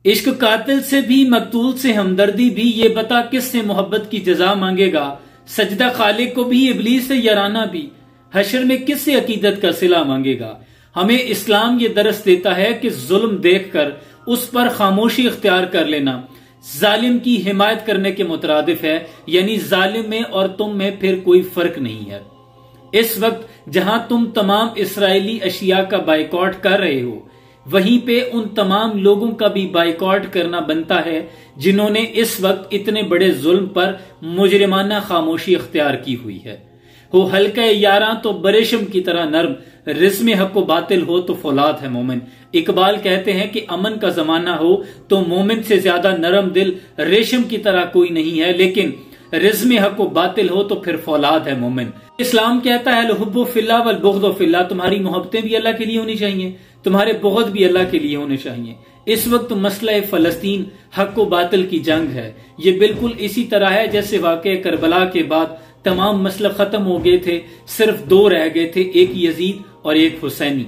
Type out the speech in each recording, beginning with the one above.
इश्क कातिल से भी मकतूल से हमदर्दी भी, ये बता किससे मोहब्बत की जजा मांगेगा। सजदा खालिक को भी इबलीस से याराना भी, हशर में किससे अकीदत का सिला मांगेगा। हमें इस्लाम ये दरस देता है कि जुल्म देखकर उस पर खामोशी इख्तियार कर लेना जालिम की हिमायत करने के मुतरादिफ है, यानी जालिम में और तुम में फिर कोई फर्क नहीं है। इस वक्त जहां तुम तमाम इसराइली अशिया का बाइकॉट कर रहे हो, वहीं पे उन तमाम लोगों का भी बाइकॉट करना बनता है जिन्होंने इस वक्त इतने बड़े जुल्म पर मुजरिमाना खामोशी इख्तियार की हुई है। हो हल्का यारा तो बरेशम की तरह नरम, रिज़्म हक बातिल हो तो फौलाद है मोमिन। इकबाल कहते हैं कि अमन का जमाना हो तो मोमिन से ज्यादा नरम दिल रेशम की तरह कोई नहीं है, लेकिन रिज़्म हक बातिल हो तो फिर फौलाद है मोमिन। इस्लाम कहता है लहुब्बु फिल्लाह वल बुग़्दु फिल्लाह, तुम्हारी मोहब्बतें भी अल्लाह के लिए होनी चाहिए, तुम्हारे बुग़्द भी अल्लाह के लिए होने चाहिए। इस वक्त मसला फलस्तीन हक व बातिल की जंग है। ये बिल्कुल इसी तरह है जैसे वाक़े करबला के बाद तमाम मसले खत्म हो गए थे, सिर्फ दो रह गए थे, एक यजीद और एक हुसैनी।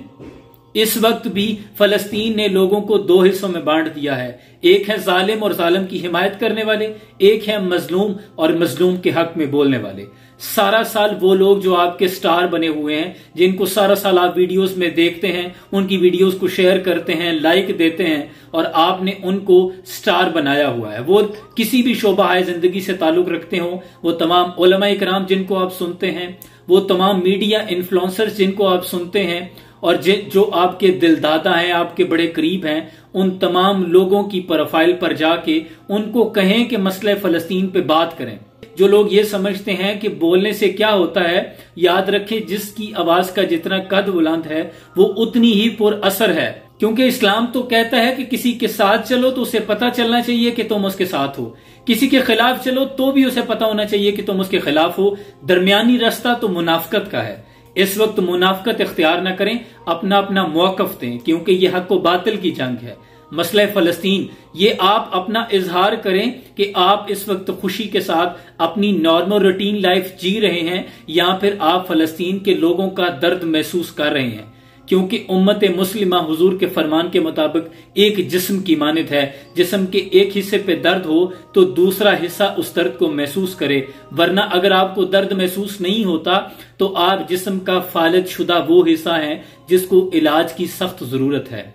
इस वक्त भी फलस्तीन ने लोगों को दो हिस्सों में बांट दिया है, एक है जालिम और जालिम की हिमायत करने वाले, एक है मजलूम और मजलूम के हक में बोलने वाले। सारा साल वो लोग जो आपके स्टार बने हुए हैं, जिनको सारा साल आप वीडियोस में देखते हैं, उनकी वीडियोस को शेयर करते हैं, लाइक देते हैं और आपने उनको स्टार बनाया हुआ है। वो किसी भी शोबा है जिंदगी से ताल्लुक रखते हो, वो तमाम उलमा इकराम जिनको आप सुनते हैं, वो तमाम मीडिया इन्फ्लुएंसर्स जिनको आप सुनते हैं, और जो आपके दिलदादा हैं, आपके बड़े करीब हैं, उन तमाम लोगों की प्रोफाइल पर जाके उनको कहें कि मसले फलस्तीन पे बात करें। जो लोग ये समझते हैं कि बोलने से क्या होता है, याद रखें जिसकी आवाज का जितना कद बुलंद है वो उतनी ही पुर असर है। क्योंकि इस्लाम तो कहता है कि किसी के साथ चलो तो उसे पता चलना चाहिए कि तुम उसके साथ हो, किसी के खिलाफ चलो तो भी उसे पता होना चाहिए कि तुम उसके खिलाफ हो। दरमियानी रास्ता तो मुनाफकत का है। इस वक्त मुनाफकत इख्तियार न करें, अपना अपना मौकफ दें, क्योंकि ये हक व बातिल की जंग है। मसला फलस्तीन, ये आप अपना इजहार करें कि आप इस वक्त खुशी के साथ अपनी नॉर्मल रूटीन लाइफ जी रहे हैं या फिर आप फलस्तीन के लोगों का दर्द महसूस कर रहे हैं। क्योंकि उम्मत मुस्लिमा हुजूर के फरमान के मुताबिक एक जिस्म की मानित है, जिस्म के एक हिस्से पे दर्द हो तो दूसरा हिस्सा उस दर्द को महसूस करे, वरना अगर आपको दर्द महसूस नहीं होता तो आप जिस्म का फालिज शुदा वो हिस्सा है जिसको इलाज की सख्त जरूरत है।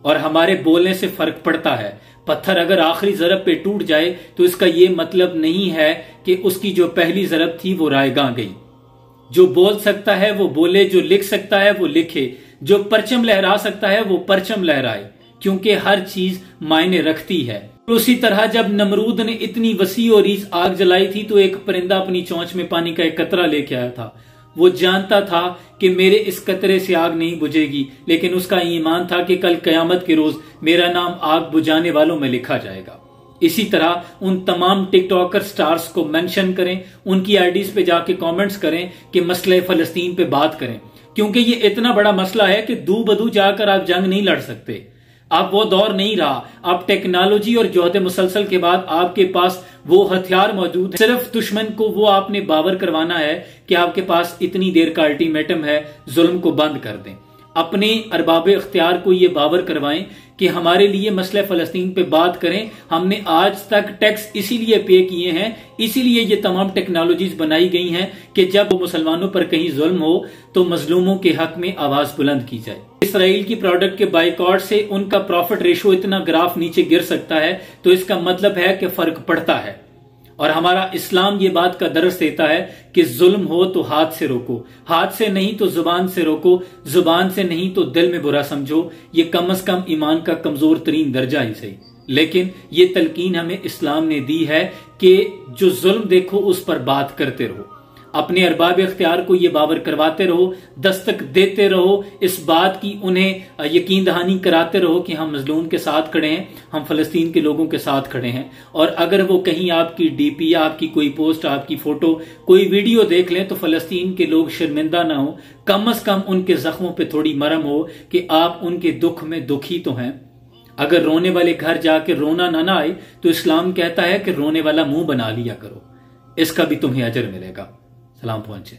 और हमारे बोलने से फर्क पड़ता है। पत्थर अगर आखिरी जरब पे टूट जाए तो इसका ये मतलब नहीं है कि उसकी जो पहली जरब थी वो रायगां गई। जो बोल सकता है वो बोले, जो लिख सकता है वो लिखे, जो परचम लहरा सकता है वो परचम लहराए, क्योंकि हर चीज मायने रखती है। उसी तरह जब नमरूद ने इतनी वसी और रीस आग जलाई थी तो एक परिंदा अपनी चोंच में पानी का एक कतरा लेके आया था। वो जानता था कि मेरे इस कतरे से आग नहीं बुझेगी, लेकिन उसका ईमान था कि कल कयामत के रोज मेरा नाम आग बुझाने वालों में लिखा जाएगा। इसी तरह उन तमाम टिकटॉकर स्टार्स को मेंशन करें, उनकी आईडीज पे जाके कमेंट्स करें कि मसले फलस्तीन पे बात करें, क्योंकि ये इतना बड़ा मसला है कि दू बदू जाकर आप जंग नहीं लड़ सकते। अब वो दौर नहीं रहा। अब टेक्नोलॉजी और जोहद मुसलसल के बाद आपके पास वो हथियार मौजूद है। सिर्फ दुश्मन को वो आपने बावर करवाना है कि आपके पास इतनी देर का अल्टीमेटम है, जुल्म को बंद कर दें। अपने अरबाब इख्तियार को ये बावर करवाएं कि हमारे लिए मसले फलस्तीन पे बात करें। हमने आज तक टैक्स इसीलिए पे किए हैं, इसीलिए ये तमाम टेक्नोलॉजीज बनाई गई हैं कि जब मुसलमानों पर कहीं जुल्म हो तो मजलूमों के हक में आवाज बुलंद की जाए। इसराइल की प्रोडक्ट के बाइकॉट से उनका प्रॉफिट रेशो इतना ग्राफ नीचे गिर सकता है, तो इसका मतलब है कि फर्क पड़ता है। और हमारा इस्लाम ये बात का दर्स देता है कि जुल्म हो तो हाथ से रोको, हाथ से नहीं तो जुबान से रोको, जुबान से नहीं तो दिल में बुरा समझो। ये कम से कम ईमान का कमजोर तरीन दर्जा ही सही, लेकिन ये तलकीन हमें इस्लाम ने दी है कि जो जुल्म देखो उस पर बात करते रहो, अपने अरबाब इख्तियार को ये बावर करवाते रहो, दस्तक देते रहो, इस बात की उन्हें यकीन दहानी कराते रहो कि हम मजलूम के साथ खड़े हैं, हम फलस्तीन के लोगों के साथ खड़े हैं। और अगर वो कहीं आपकी डीपी, आपकी कोई पोस्ट, आपकी फोटो, कोई वीडियो देख लें तो फलस्तीन के लोग शर्मिंदा ना हो, कम से कम उनके जख्मों पे थोड़ी मरहम हो कि आप उनके दुख में दुखी तो हैं। अगर रोने वाले घर जाके रोना ना आए तो इस्लाम कहता है कि रोने वाला मुंह बना लिया करो, इसका भी तुम्हें अजर मिलेगा। सलाम पहुंचे।